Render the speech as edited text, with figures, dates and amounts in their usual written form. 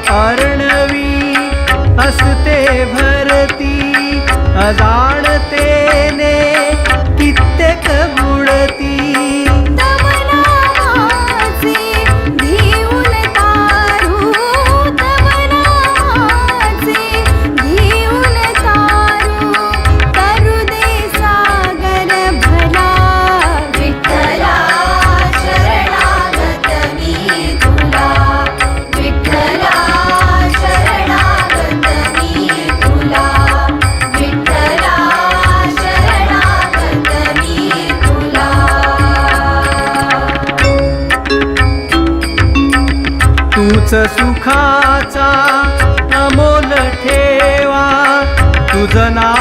अर्णवी असते भरती अजाणतेने कित्येक बुडती तव नामाचे घेऊन तारू तव नामाचे घेऊन तारू तरु दे सागर भला विठ्ठला शरणागत मी तुला विठ्ठला शरणागत मी तुला विठ्ठला शरणागत मी तुला तूच सुखाचा अमोल ठेवा तुझ नाव